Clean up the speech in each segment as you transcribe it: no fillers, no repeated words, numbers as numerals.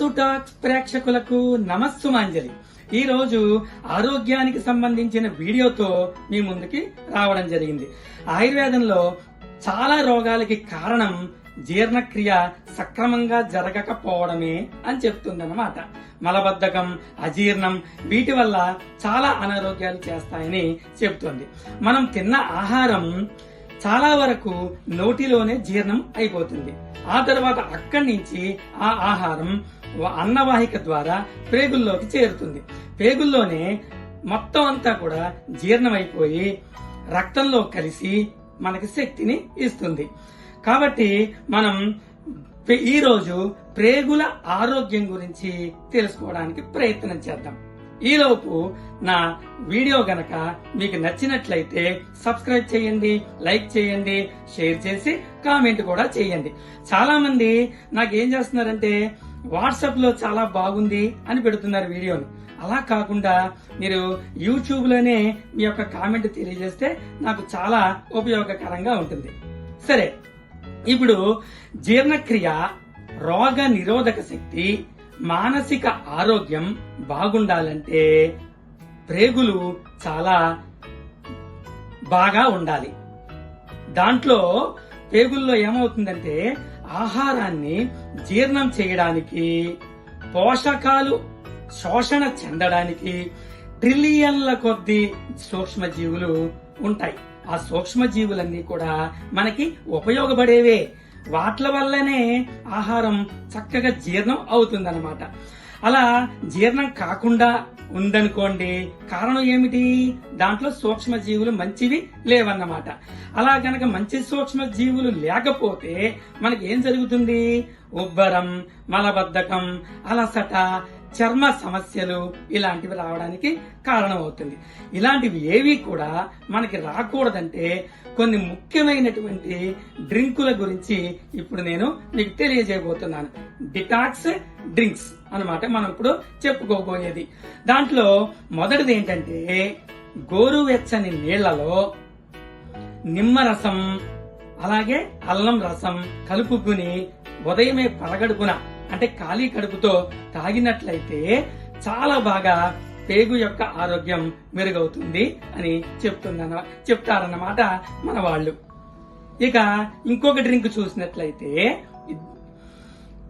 Vasu talks ప్రేక్షకులకు నమస్సుమాంజలి. ఈ రోజు ఆరోగ్యానికి సంబంధించిన వీడియోతో మీ ముందుకి రావడం జరిగింది. ఆయుర్వేదంలో చాలా రోగాలకి కారణం జీర్ణక్రియ సక్రమంగా జరగకపోవడమే అని చెప్తుందన్నమాట. మలబద్ధకం, అజీర్ణం వీటి వల్ల చాలా అనారోగ్యాలు చేస్తాయని చెప్తుంది. మనం తిన్న ఆహారం చాలా వరకు నోటిలోనే జీర్ణం అయిపోతుంది. ఆ తర్వాత అక్కడి నుంచి ఆ ఆహారం అన్నవాహిక ద్వారా పేగుల్లోకి చేరుతుంది. పేగుల్లోనే మొత్తం అంతా కూడా జీర్ణమైపోయి రక్తంలో కలిసి మనకి శక్తిని ఇస్తుంది. కాబట్టి మనం ఈరోజు ప్రేగుల ఆరోగ్యం గురించి తెలుసుకోవడానికి ప్రయత్నం చేద్దాం. ఈలోపు నా వీడియో గనక మీకు నచ్చినట్లయితే సబ్స్క్రైబ్ చేయండి, లైక్ చేయండి, షేర్ చేసి కామెంట్ కూడా చేయండి. చాలా మంది నాకేం చేస్తున్నారంటే వాట్సాప్ లో చాలా బాగుంది అని పెడుతున్నారు వీడియోని. అలా కాకుండా మీరు యూట్యూబ్ లోనే మీ యొక్క కామెంట్ తెలియజేస్తే నాకు చాలా ఉపయోగకరంగా ఉంటుంది. సరే, ఇప్పుడు జీర్ణక్రియ, రోగ నిరోధక శక్తి, మానసిక ఆరోగ్యం బాగుండాలంటే ప్రేగులు చాలా బాగా ఉండాలి. దాంట్లో పేగుల్లో ఏమవుతుందంటే ఆహారాన్ని జీర్ణం చేయడానికి, పోషకాలు శోషణ చెందడానికి ట్రిలియన్ల కొద్ది సూక్ష్మజీవులు ఉంటాయి. ఆ సూక్ష్మజీవులన్నీ కూడా మనకి ఉపయోగపడేవే. వాట్ల వల్లనే ఆహారం చక్కగా జీర్ణం అవుతుందన్నమాట. అలా జీర్ణం కాకుండా ఉందనుకోండి, కారణం ఏమిటి? దాంట్లో సూక్ష్మజీవులు మంచివి లేవన్నమాట. అలా గనక మంచి సూక్ష్మజీవులు లేకపోతే మనకి ఏం జరుగుతుంది? ఉబ్బరం, మలబద్ధకం, అలసట, చర్మ సమస్యలు ఇలాంటివి రావడానికి కారణమవుతుంది. ఇలాంటివి ఏవి కూడా మనకి రాకూడదంటే కొన్ని ముఖ్యమైనటువంటి డ్రింకుల గురించి ఇప్పుడు నేను మీకు తెలియజేయబోతున్నాను. డిటాక్స్ డ్రింక్స్ అన్నమాట మనం ఇప్పుడు చెప్పుకోబోయేది. దాంట్లో మొదటిది ఏంటంటే గోరువెచ్చని నీళ్లలో నిమ్మరసం అలాగే అల్లం రసం కలుపుకుని ఉదయమే పరగడుపున అంటే ఖాళీ కడుపుతో తాగినట్లయితే చాలా బాగా పేగు యొక్క ఆరోగ్యం మెరుగవుతుంది అని చెప్తారన్నమాట మన వాళ్ళు. ఇక ఇంకొక డ్రింక్ చూసినట్లయితే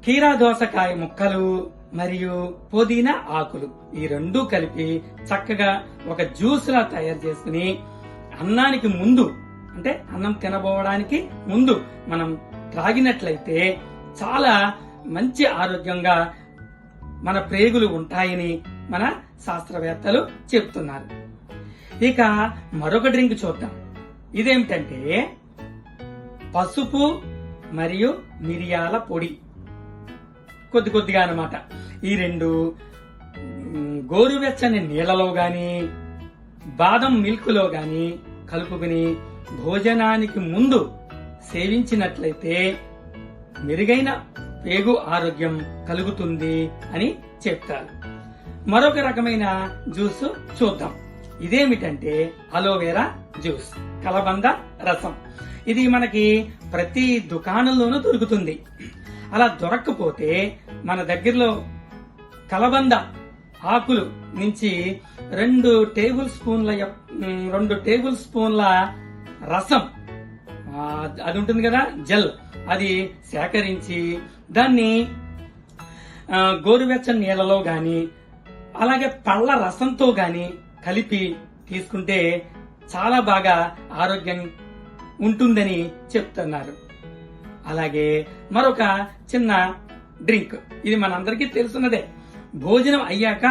కీరా దోసకాయ ముక్కలు మరియు పుదీనా ఆకులు ఈ రెండు కలిపి చక్కగా ఒక జ్యూస్ లా తయారు చేసుకుని అన్నానికి ముందు అంటే అన్నం తినబోవడానికి ముందు మనం త్రాగినట్లయితే చాలా మంచి ఆరోగ్యంగా మన ప్రేగులు ఉంటాయని మన శాస్త్రవేత్తలు చెప్తున్నారు. ఇక మరొక డ్రింక్ చూద్దాం. ఇదేమిటంటే పసుపు మరియు మిరియాల పొడి కొద్ది కొద్దిగా అన్నమాట. ఈ రెండు గోరువెచ్చని నీళ్లలో గాని బాదం మిల్క్ లో గాని కలుపుకుని భోజనానికి ముందు సేవించినట్లయితే మెరుగైన పేగు ఆరోగ్యం కలుగుతుంది అని చెప్తారు. మరొక రకమైన జ్యూస్ చూద్దాం. ఇదేమిటంటే అలోవెరా జ్యూస్, కలబంద రసం. ఇది మనకి ప్రతి దుకాణంలోనూ దొరుకుతుంది. అలా దొరక్కపోతే మన దగ్గరలో కలబంద ఆకులు నుంచి 2 టేబుల్ స్పూన్ల రసం అది ఉంటుంది కదా, జెల్, అది సేకరించి దాన్ని గోరువెచ్చని నీళ్లలో గాని అలాగే పళ్ళ రసంతో గాని కలిపి తీసుకుంటే చాలా బాగా ఆరోగ్యం ఉంటుందని చెప్తున్నారు. అలాగే మరొక చిన్న డ్రింక్, ఇది మనందరికీ తెలుసున్నదే. భోజనం అయ్యాక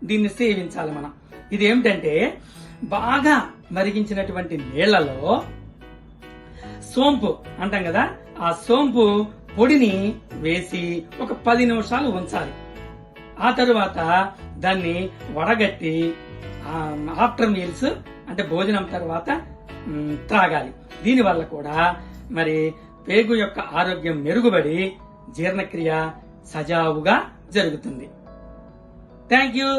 దీన్ని సేవించాలి మనం. ఇది ఏమిటంటే బాగా మరిగించినటువంటి నీళ్లలో సోంపు అంటాం కదా, ఆ సోంపు పొడిని వేసి ఒక 10 నిమిషాలు ఉంచాలి. ఆ తరువాత దాన్ని వడగట్టి ఆఫ్టర్ మీల్స్ అంటే భోజనం తర్వాత త్రాగాలి. దీనివల్ల కూడా మరి పేగు యొక్క ఆరోగ్యం మెరుగుపడి జీర్ణక్రియ సజావుగా జరుగుతుంది. Thank you.